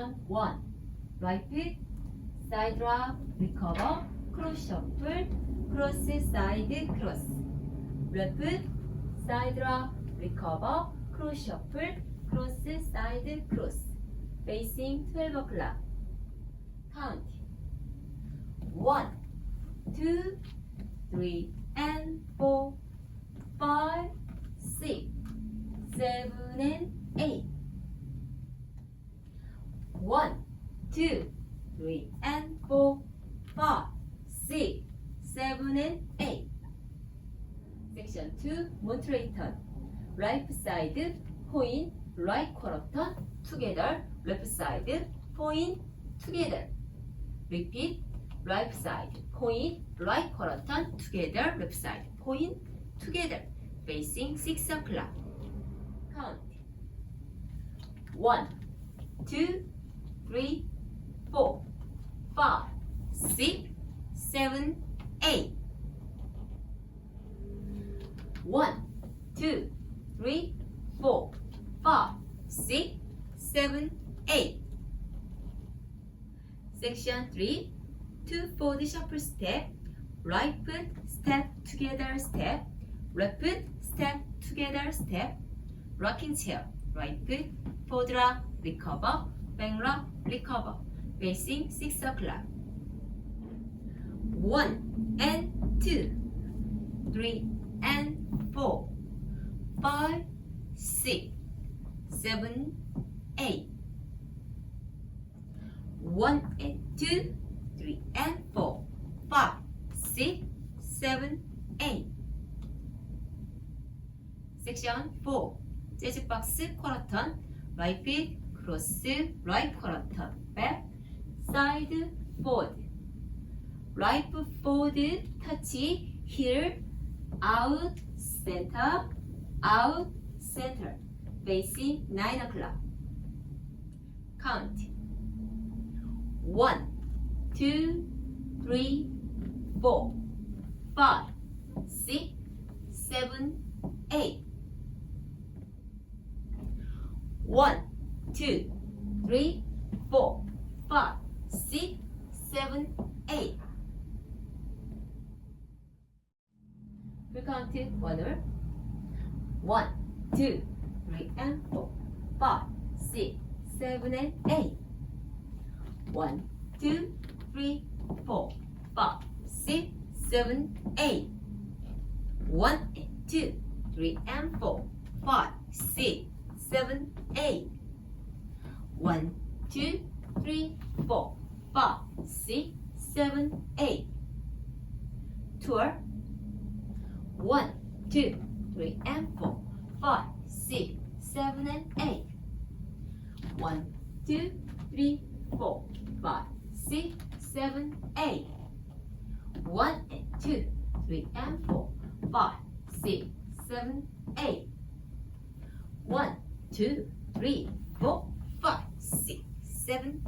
Section 1. Right foot, side drop, recover, cross shuffle, cross side cross. Left foot, side drop, recover, cross shuffle, cross side cross. Facing 12 o'clock. Count. 1, 2, 3, and 4, 5, 6, 7, and 8. 1, 2, 3, and 4, 5, 6, 7, and 8. Section 2, Monterey turn. Right side, point, right quarter turn, together, left side, point, together. Repeat, right side, point, right quarter turn, together, left side, point, together. Facing 6 o'clock. Count. 1, 2, 3, 4, 5, 6, 7, 8. 1, 2, 3, 4, 5, 6, 7, 8. Section 3. 2 fold shuffle step. Right foot step together step. Left foot step together step. Rocking chair. Right foot fold rock, recover, back rock, recover. Facing 6 o'clock. 1 and 2, 3 and 4, 5, 6, 7, 8. 1 and 2, 3 and 4, 5, 6, 7, 8. Section 4. 재즈 박스 quarter turn. Right foot cross, right quarter turn. Back, side, forward. Right foot forward, touch, heel, out, center, facing 9 o'clock. Count. 1, 2, 3, 4, 5, 6, 7, 8. 1, 2, 3, 4, 5, 6, 7, 8. We counted order. 1, 2, 3, and 4, 5, 6, 7, and 8. 1, 2, 3, 4, 5, 6, 7, 8. 1 and 2, 3 and 4, 5, 6, 7, 8. 1, 2, 3, 4, 5, 6, 7, 8. Tour. 1, 2, 3 and 4, 5, 6, 7, and 8. 1, 2, 3, 4, 5, 6, 7, 8. 1 and 2, 3 and 4, 5, 6, 7, 8. 1, 2, 3, 4, 5, 6, 7,